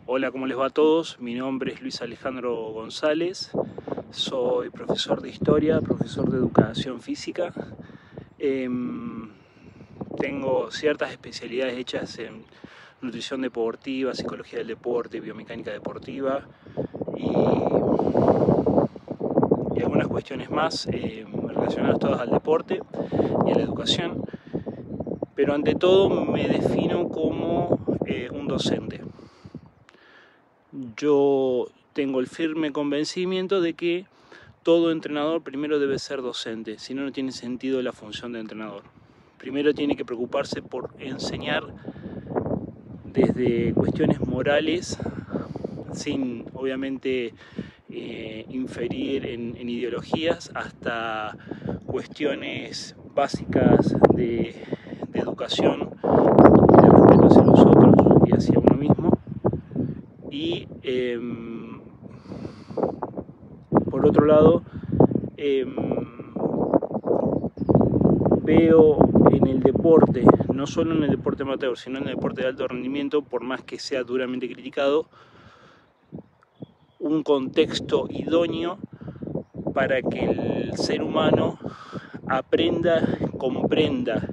Hola, ¿cómo les va a todos? Mi nombre es Luis Alejandro González, soy profesor de historia, profesor de educación física. Tengo ciertas especialidades hechas en nutrición deportiva, psicología del deporte, biomecánica deportiva y algunas cuestiones más relacionadas todas al deporte y a la educación. Pero ante todo me defino como un docente. Yo tengo el firme convencimiento de que todo entrenador primero debe ser docente, si no, no tiene sentido la función de entrenador. Primero tiene que preocuparse por enseñar desde cuestiones morales, sin obviamente inferir en ideologías, hasta cuestiones básicas de educación, de respeto hacia los otros y hacia uno mismo. Y por otro lado, veo en el deporte, no solo en el deporte amateur, sino en el deporte de alto rendimiento, por más que sea duramente criticado, un contexto idóneo para que el ser humano aprenda, comprenda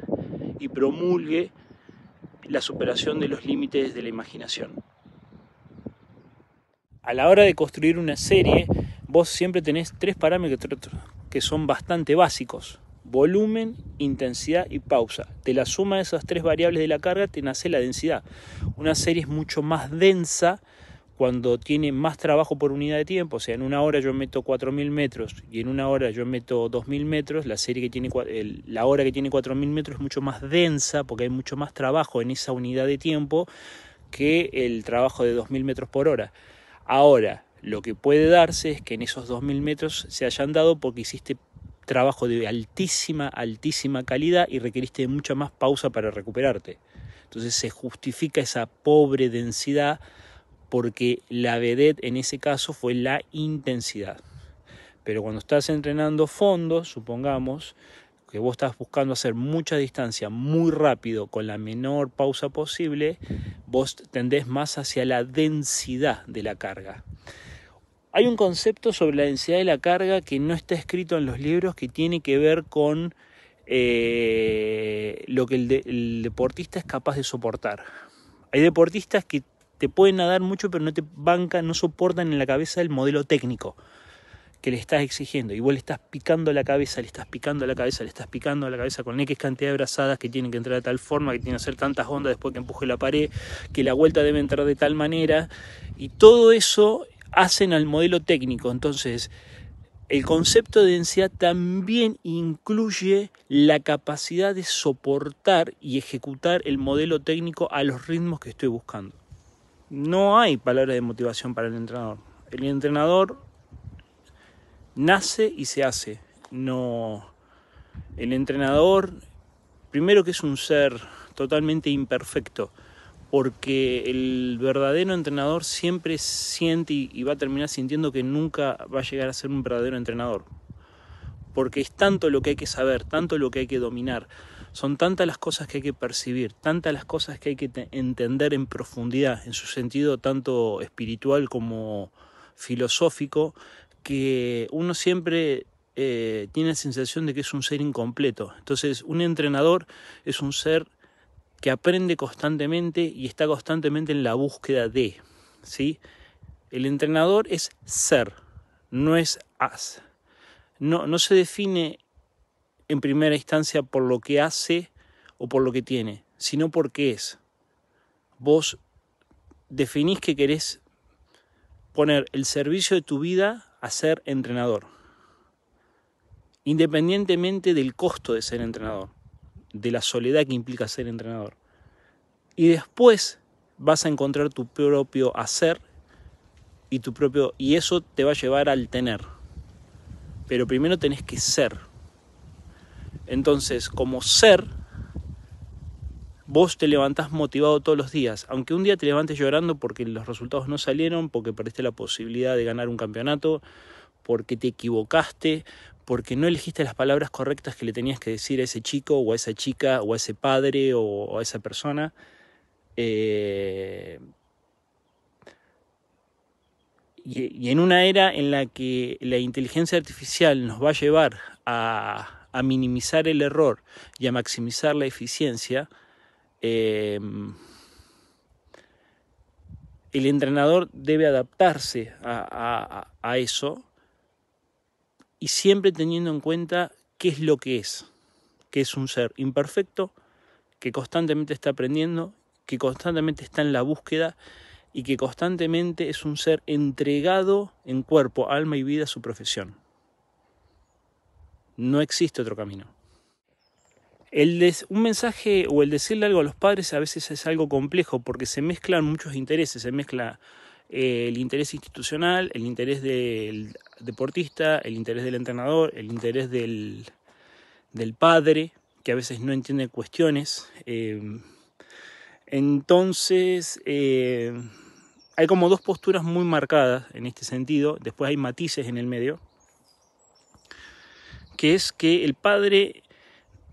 y promulgue la superación de los límites de la imaginación. A la hora de construir una serie, vos siempre tenés tres parámetros que son bastante básicos: volumen, intensidad y pausa. De la suma de esas tres variables de la carga te nace la densidad. Una serie es mucho más densa cuando tiene más trabajo por unidad de tiempo. O sea, en una hora yo meto 4.000 metros y en una hora yo meto 2.000 metros. La hora que tiene 4.000 metros es mucho más densa porque hay mucho más trabajo en esa unidad de tiempo que el trabajo de 2.000 metros por hora. Ahora, lo que puede darse es que en esos 2.000 metros se hayan dado porque hiciste trabajo de altísima calidad y requeriste mucha más pausa para recuperarte. Entonces se justifica esa pobre densidad porque la vedette en ese caso fue la intensidad. Pero cuando estás entrenando fondo, supongamos que vos estás buscando hacer mucha distancia muy rápido con la menor pausa posible, vos tendés más hacia la densidad de la carga. Hay un concepto sobre la densidad de la carga que no está escrito en los libros, que tiene que ver con lo que el deportista es capaz de soportar. Hay deportistas que te pueden nadar mucho, pero no te bancan, no soportan en la cabeza el modelo técnico que le estás exigiendo, y vos le estás picando la cabeza, le estás picando la cabeza con X cantidad de brazadas que tienen que entrar de tal forma, que tienen que hacer tantas ondas después que empuje la pared, que la vuelta debe entrar de tal manera, y todo eso hacen al modelo técnico. Entonces, el concepto de densidad también incluye la capacidad de soportar y ejecutar el modelo técnico a los ritmos que estoy buscando. No hay palabras de motivación para el entrenador. El entrenador nace y se hace. No, el entrenador, primero que es un ser totalmente imperfecto, porque el verdadero entrenador siempre siente y va a terminar sintiendo que nunca va a llegar a ser un verdadero entrenador, porque es tanto lo que hay que saber, tanto lo que hay que dominar, son tantas las cosas que hay que percibir, tantas las cosas que hay que entender en profundidad, en su sentido tanto espiritual como filosófico, que uno siempre tiene la sensación de que es un ser incompleto. Entonces, un entrenador es un ser que aprende constantemente y está constantemente en la búsqueda de, ¿sí? El entrenador es ser, no es as. No se define en primera instancia por lo que hace o por lo que tiene, sino por qué es. Vos definís que querés poner el servicio de tu vida a ser entrenador, independientemente del costo de ser entrenador, de la soledad que implica ser entrenador. Y después vas a encontrar tu propio hacer y eso te va a llevar al tener. Pero primero tenés que ser. Entonces, como ser, vos te levantás motivado todos los días, aunque un día te levantes llorando porque los resultados no salieron, porque perdiste la posibilidad de ganar un campeonato, porque te equivocaste, porque no elegiste las palabras correctas que le tenías que decir a ese chico o a esa chica o a ese padre o a esa persona. y en una era en la que la inteligencia artificial nos va a llevar a minimizar el error y a maximizar la eficiencia, el entrenador debe adaptarse a eso, y siempre teniendo en cuenta qué es lo que es un ser imperfecto, que constantemente está aprendiendo, que constantemente está en la búsqueda y que constantemente es un ser entregado en cuerpo, alma y vida a su profesión. No existe otro camino. Un mensaje o el decirle algo a los padres a veces es algo complejo porque se mezclan muchos intereses, se mezcla el interés institucional, el interés del deportista, el interés del entrenador, el interés del padre, que a veces no entiende cuestiones. Entonces hay como dos posturas muy marcadas en este sentido. Después hay matices en el medio, que es que el padre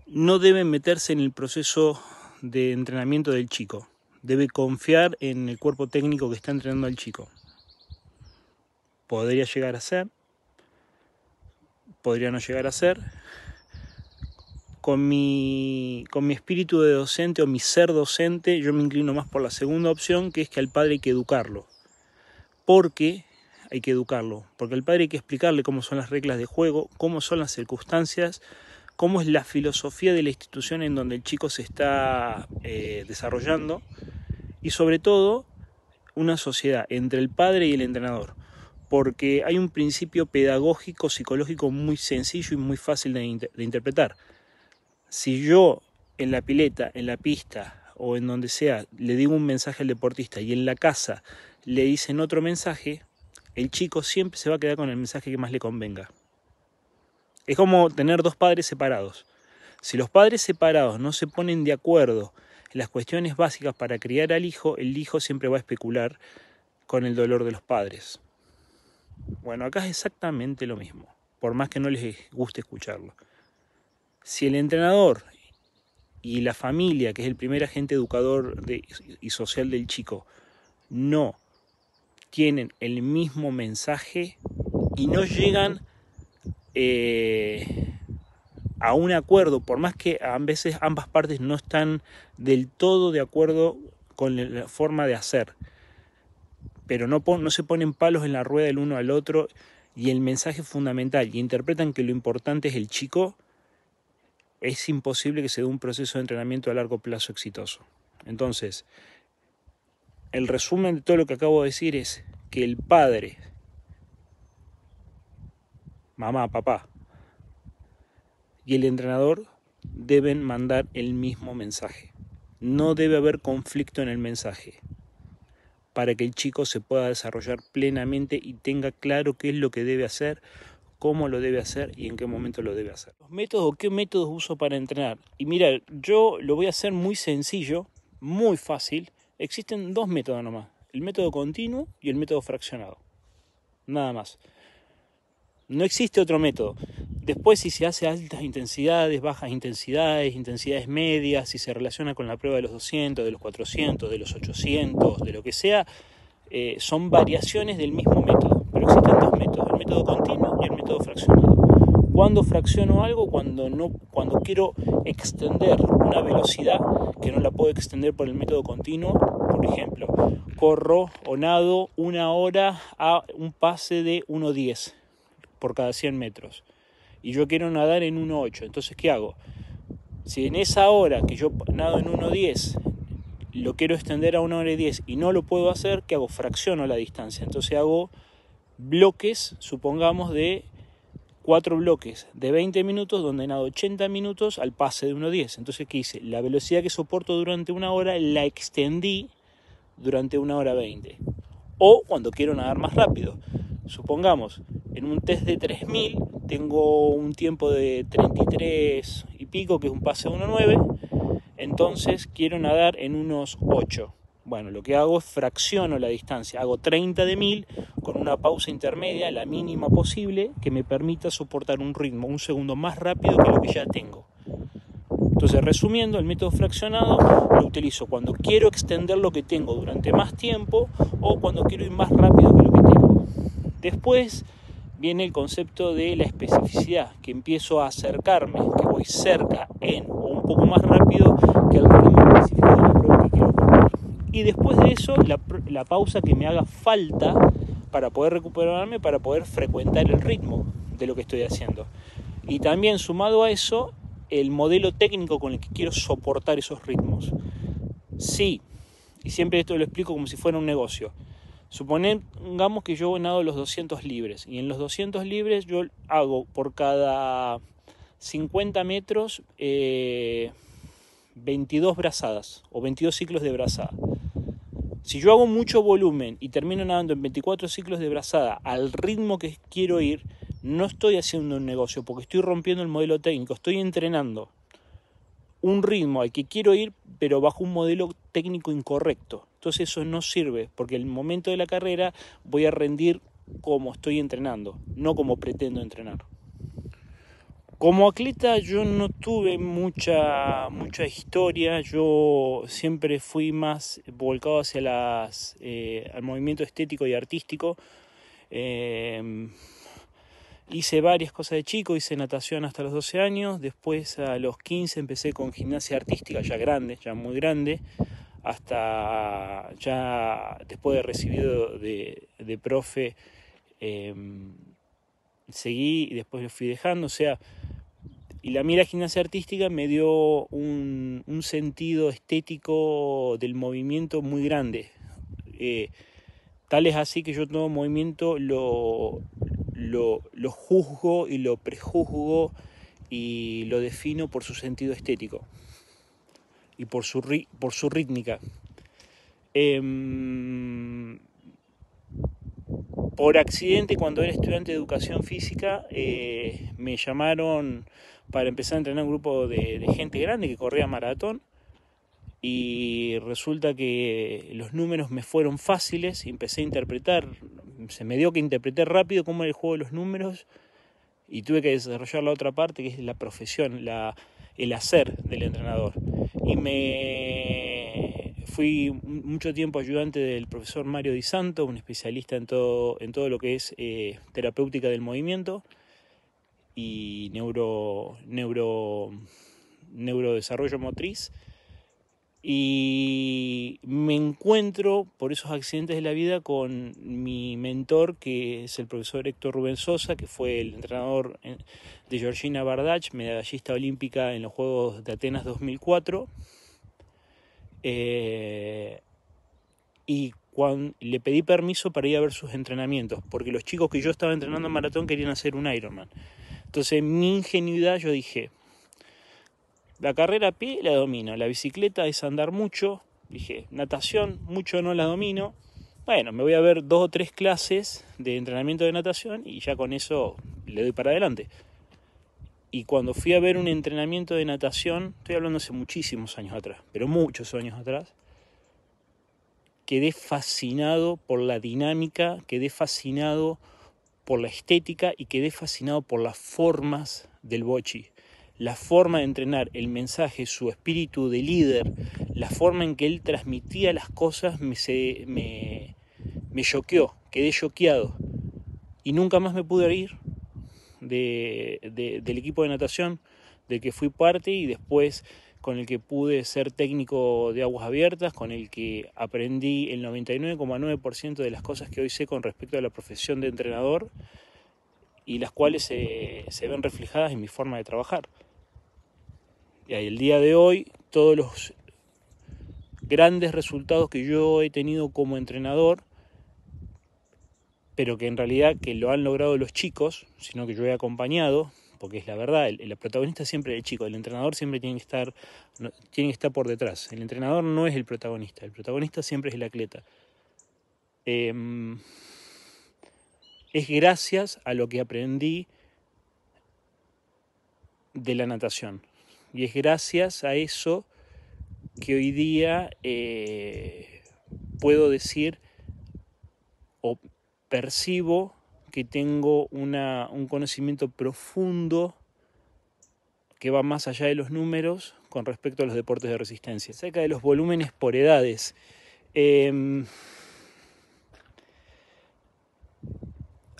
no debe meterse en el proceso de entrenamiento del chico. Debe confiar en el cuerpo técnico que está entrenando al chico. Podría llegar a ser, podría no llegar a ser. Con mi espíritu de docente o mi ser docente, yo me inclino más por la segunda opción, que es que al padre hay que educarlo. ¿Por qué hay que educarlo? Porque al padre hay que explicarle cómo son las reglas de juego, cómo son las circunstancias, cómo es la filosofía de la institución en donde el chico se está desarrollando, y sobre todo una sociedad entre el padre y el entrenador, porque hay un principio pedagógico, psicológico muy sencillo y muy fácil de interpretar. Si yo en la pileta, en la pista o en donde sea le digo un mensaje al deportista y en la casa le dicen otro mensaje, el chico siempre se va a quedar con el mensaje que más le convenga. Es como tener dos padres separados. Si los padres separados no se ponen de acuerdo en las cuestiones básicas para criar al hijo, el hijo siempre va a especular con el dolor de los padres. Bueno, acá es exactamente lo mismo, por más que no les guste escucharlo. Si el entrenador y la familia, que es el primer agente educador y social del chico, no tienen el mismo mensaje y no llegan a un acuerdo, por más que a veces ambas partes no están del todo de acuerdo con la forma de hacer, pero no se ponen palos en la rueda el uno al otro y el mensaje fundamental, y interpretan que lo importante es el chico, es imposible que se dé un proceso de entrenamiento a largo plazo exitoso. Entonces, el resumen de todo lo que acabo de decir es que el padre, mamá, papá y el entrenador deben mandar el mismo mensaje. No debe haber conflicto en el mensaje para que el chico se pueda desarrollar plenamente y tenga claro qué es lo que debe hacer, cómo lo debe hacer y en qué momento lo debe hacer. Los métodos, ¿qué métodos uso para entrenar? Y mira, yo lo voy a hacer muy sencillo, muy fácil. Existen dos métodos nomás, el método continuo y el método fraccionado. Nada más. No existe otro método. Después, si se hace altas intensidades, bajas intensidades, intensidades medias, si se relaciona con la prueba de los 200, de los 400, de los 800, de lo que sea, son variaciones del mismo método. Pero existen dos métodos, el método continuo y el método fraccionado. ¿Cuándo fracciono algo? Cuando quiero extender una velocidad que no la puedo extender por el método continuo. Por ejemplo, corro o nado 1 hora a un pase de 1:10 por cada 100 metros. Y yo quiero nadar en 1:8. Entonces, ¿qué hago? Si en esa hora que yo nado en 1:10 lo quiero extender a 1:10 y no lo puedo hacer, ¿qué hago? Fracciono la distancia. Entonces hago bloques, supongamos, de 4 bloques de 20 minutos, donde nado 80 minutos al pase de 1:10. Entonces, ¿qué hice? La velocidad que soporto durante 1 hora la extendí durante 1 hora 20. O cuando quiero nadar más rápido. Supongamos, en un test de 3000 tengo un tiempo de 33 y pico, que es un pase de 1:9. Entonces quiero nadar en unos 8. Bueno, lo que hago es fracciono la distancia. Hago 30 de 1000 con una pausa intermedia, la mínima posible, que me permita soportar un ritmo, un segundo más rápido que lo que ya tengo. Entonces, resumiendo, el método fraccionado lo utilizo cuando quiero extender lo que tengo durante más tiempo o cuando quiero ir más rápido que lo que tengo. Después viene el concepto de la especificidad, que empiezo a acercarme, que voy cerca o un poco más rápido que el ritmo específico de la prueba que quiero correr. Y después de eso, la pausa que me haga falta para poder recuperarme, para poder frecuentar el ritmo de lo que estoy haciendo. Y también sumado a eso, el modelo técnico con el que quiero soportar esos ritmos. Sí, y siempre esto lo explico como si fuera un negocio. Supongamos que yo nado los 200 libres, y en los 200 libres yo hago por cada 50 metros 22 brazadas o 22 ciclos de brazada. Si yo hago mucho volumen y termino nadando en 24 ciclos de brazada al ritmo que quiero ir, no estoy haciendo un negocio porque estoy rompiendo el modelo técnico, estoy entrenando un ritmo al que quiero ir, pero bajo un modelo técnico incorrecto. Entonces eso no sirve, porque en el momento de la carrera voy a rendir como estoy entrenando, no como pretendo entrenar. Como atleta yo no tuve mucha historia, yo siempre fui más volcado hacia al movimiento estético y artístico. Hice varias cosas de chico, hice natación hasta los 12 años, después a los 15 empecé con gimnasia artística ya grande, ya muy grande, hasta ya después de recibido de profe, seguí y después lo fui dejando, o sea, y la gimnasia artística me dio un sentido estético del movimiento muy grande. Tal es así que yo todo movimiento lo juzgo y lo prejuzgo y lo defino por su sentido estético y por su rítmica. Por accidente, cuando era estudiante de educación física, me llamaron para empezar a entrenar un grupo de gente grande que corría maratón, y resulta que los números me fueron fáciles y empecé a interpretar, se me dio que interpreté rápido cómo era el juego de los números, y tuve que desarrollar la otra parte, que es la profesión, el hacer del entrenador. Y fui mucho tiempo ayudante del profesor Mario Di Santo, un especialista en todo lo que es terapéutica del movimiento y neurodesarrollo motriz. Y me encuentro por esos accidentes de la vida con mi mentor, que es el profesor Héctor Rubén Sosa, que fue el entrenador de Georgina Bardach, medallista olímpica en los Juegos de Atenas 2004. Y le pedí permiso para ir a ver sus entrenamientos, porque los chicos que yo estaba entrenando en maratón querían hacer un Ironman. Entonces, en mi ingenuidad, yo dije: la carrera a pie la domino, la bicicleta es andar mucho, dije, natación mucho no la domino, bueno, me voy a ver 2 o 3 clases de entrenamiento de natación y ya con eso le doy para adelante. Y cuando fui a ver un entrenamiento de natación, estoy hablando hace muchísimos años atrás, pero muchos años atrás, quedé fascinado por la dinámica, quedé fascinado por la estética y quedé fascinado por las formas del bochi. La forma de entrenar, el mensaje, su espíritu de líder, la forma en que él transmitía las cosas me choqueó, quedé choqueado. Y nunca más me pude ir del equipo de natación del que fui parte y después con el que pude ser técnico de aguas abiertas, con el que aprendí el 99,9% de las cosas que hoy sé con respecto a la profesión de entrenador y las cuales se ven reflejadas en mi forma de trabajar. Y el día de hoy, todos los grandes resultados que yo he tenido como entrenador, pero que en realidad que lo han logrado los chicos, sino que yo he acompañado, porque es la verdad, el protagonista siempre es el chico, el entrenador siempre tiene que estar por detrás. El entrenador no es el protagonista siempre es el atleta. Es gracias a lo que aprendí de la natación. Y es gracias a eso que hoy día puedo decir o percibo que tengo un conocimiento profundo que va más allá de los números con respecto a los deportes de resistencia. Acerca de los volúmenes por edades.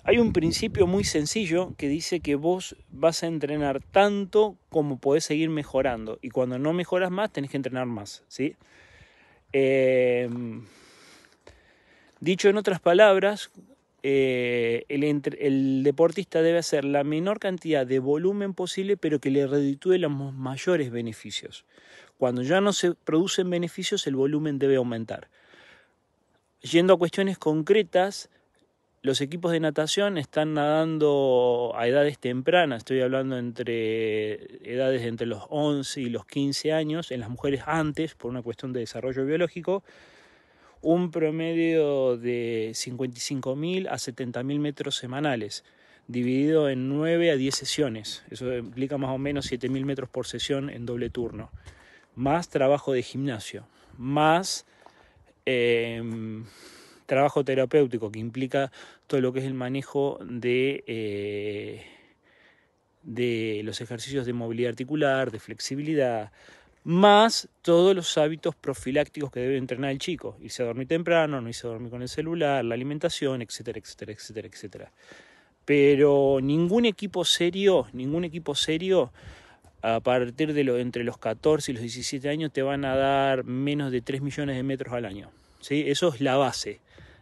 Hay un principio muy sencillo que dice que vos vas a entrenar tanto como podés seguir mejorando. Y cuando no mejoras más, tenés que entrenar más, ¿sí? Dicho en otras palabras, el deportista debe hacer la menor cantidad de volumen posible, pero que le reditúe los mayores beneficios. Cuando ya no se producen beneficios, el volumen debe aumentar. Yendo a cuestiones concretas, los equipos de natación están nadando a edades tempranas, estoy hablando entre edades entre los 11 y los 15 años, en las mujeres antes, por una cuestión de desarrollo biológico, un promedio de 55.000 a 70.000 metros semanales, dividido en 9 a 10 sesiones. Eso implica más o menos 7.000 metros por sesión en doble turno, más trabajo de gimnasio, más trabajo terapéutico, que implica todo lo que es el manejo de los ejercicios de movilidad articular, de flexibilidad, más todos los hábitos profilácticos que debe entrenar el chico: irse a dormir temprano, no irse a dormir con el celular, la alimentación, etcétera, etcétera, etcétera, etcétera. Pero ningún equipo serio, a partir de entre los 14 y los 17 años te van a dar menos de 3 millones de metros al año, ¿sí? Eso es la base,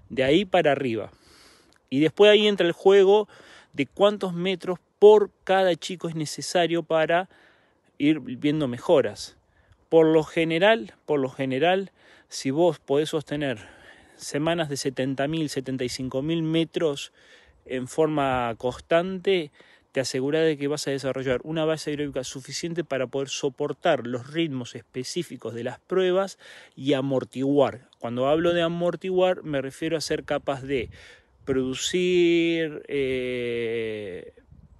de ahí para arriba. Y después ahí entra el juego de cuántos metros por cada chico es necesario para ir viendo mejoras. Por lo general, si vos podés sostener semanas de 70.000, 75.000 metros en forma constante, te asegura de que vas a desarrollar una base aeróbica suficiente para poder soportar los ritmos específicos de las pruebas y amortiguar. Cuando hablo de amortiguar, me refiero a ser capaz de producir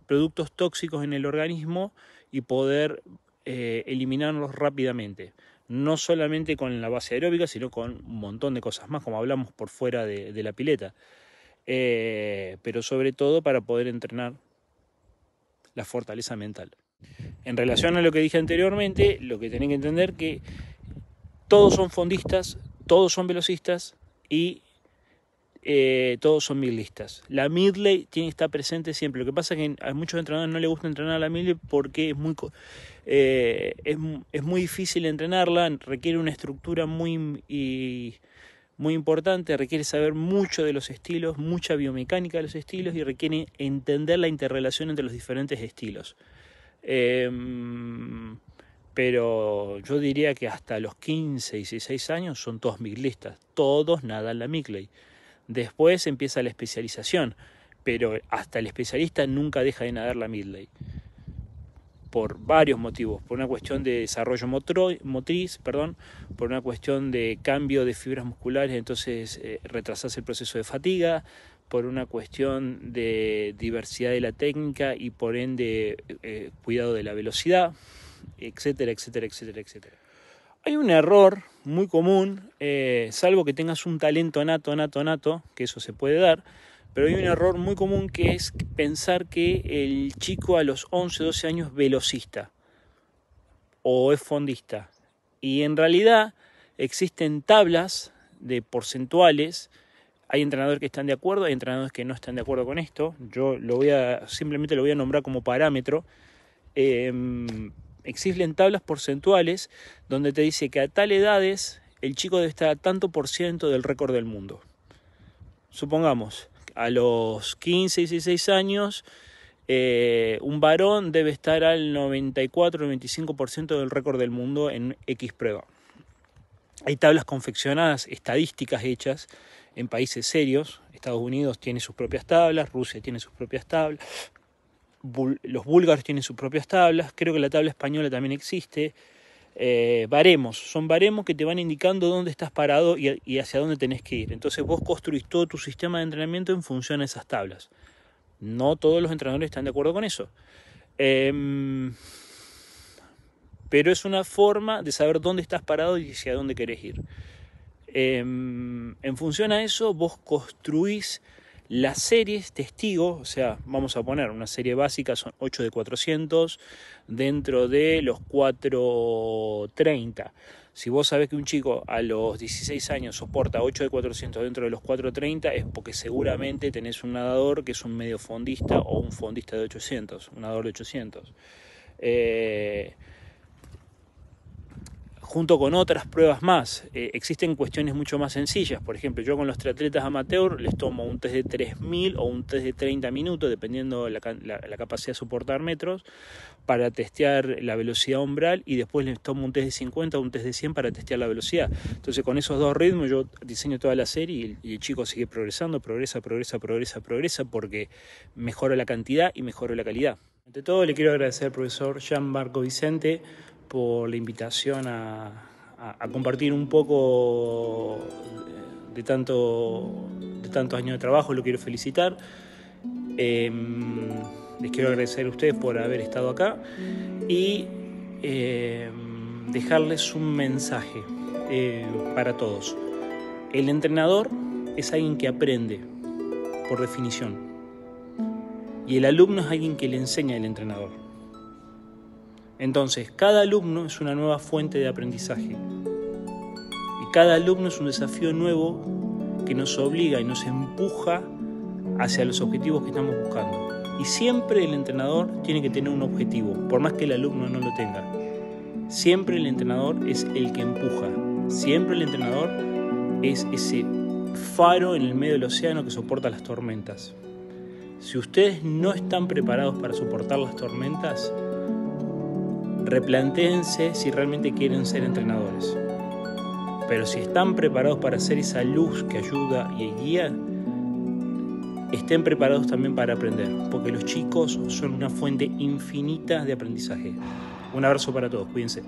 productos tóxicos en el organismo y poder eliminarlos rápidamente. No solamente con la base aeróbica, sino con un montón de cosas más, como hablamos por fuera de la pileta. Pero sobre todo para poder entrenar la fortaleza mental. En relación a lo que dije anteriormente, lo que tienen que entender que todos son fondistas, todos son velocistas y todos son midlistas. La midley tiene que estar presente siempre. Lo que pasa es que a muchos entrenadores no les gusta entrenar a la midley porque es muy difícil entrenarla, requiere una estructura muy importante, requiere saber mucho de los estilos, mucha biomecánica de los estilos y requiere entender la interrelación entre los diferentes estilos. Pero yo diría que hasta los 15, 16 años son todos midlistas, todos nadan la midley. Después empieza la especialización, pero hasta el especialista nunca deja de nadar la midley, por varios motivos: por una cuestión de desarrollo motriz, por una cuestión de cambio de fibras musculares, entonces retrasarse el proceso de fatiga, por una cuestión de diversidad de la técnica y por ende cuidado de la velocidad, etcétera, etcétera, etcétera, etcétera. Hay un error muy común, salvo que tengas un talento nato, que eso se puede dar, pero hay un error muy común que es pensar que el chico a los 11, 12 años es velocista o es fondista. Y en realidad existen tablas de porcentuales. Hay entrenadores que están de acuerdo, hay entrenadores que no están de acuerdo con esto. Yo simplemente lo voy a nombrar como parámetro. Existen tablas porcentuales donde te dice que a tal edades el chico debe estar a tanto por ciento del récord del mundo. Supongamos, a los 15, 16 años, un varón debe estar al 94-95% del récord del mundo en X prueba. Hay tablas confeccionadas, estadísticas hechas en países serios. Estados Unidos tiene sus propias tablas, Rusia tiene sus propias tablas, los búlgaros tienen sus propias tablas, creo que la tabla española también existe. Son baremos que te van indicando dónde estás parado y hacia dónde tenés que ir. Entonces vos construís todo tu sistema de entrenamiento en función a esas tablas. No todos los entrenadores están de acuerdo con eso. Pero es una forma de saber dónde estás parado y hacia dónde querés ir. En función a eso, vos construís las series testigos, o sea, vamos a poner una serie básica, son 8 de 400, dentro de los 430. Si vos sabés que un chico a los 16 años soporta 8 de 400 dentro de los 430, es porque seguramente tenés un nadador que es un medio fondista o un fondista de 800, un nadador de 800. Junto con otras pruebas más, existen cuestiones mucho más sencillas. Por ejemplo, yo con los triatletas amateur les tomo un test de 3000 o un test de 30 minutos, dependiendo la capacidad de soportar metros, para testear la velocidad umbral, y después les tomo un test de 50 o un test de 100 para testear la velocidad. Entonces, con esos dos ritmos yo diseño toda la serie y el chico sigue progresando, progresa, porque mejora la cantidad y mejora la calidad. Ante todo, le quiero agradecer al profesor Gianmarco Vicente por la invitación a compartir un poco de tantos años de trabajo. Lo quiero felicitar. Les quiero agradecer a ustedes por haber estado acá y dejarles un mensaje para todos. El entrenador es alguien que aprende, por definición, y el alumno es alguien que le enseña al entrenador. Entonces, cada alumno es una nueva fuente de aprendizaje. Y cada alumno es un desafío nuevo que nos obliga y nos empuja hacia los objetivos que estamos buscando. Y siempre el entrenador tiene que tener un objetivo, por más que el alumno no lo tenga. Siempre el entrenador es el que empuja. Siempre el entrenador es ese faro en el medio del océano que soporta las tormentas. Si ustedes no están preparados para soportar las tormentas, replantéense si realmente quieren ser entrenadores. Pero si están preparados para ser esa luz que ayuda y guía, estén preparados también para aprender, porque los chicos son una fuente infinita de aprendizaje. Un abrazo para todos, cuídense.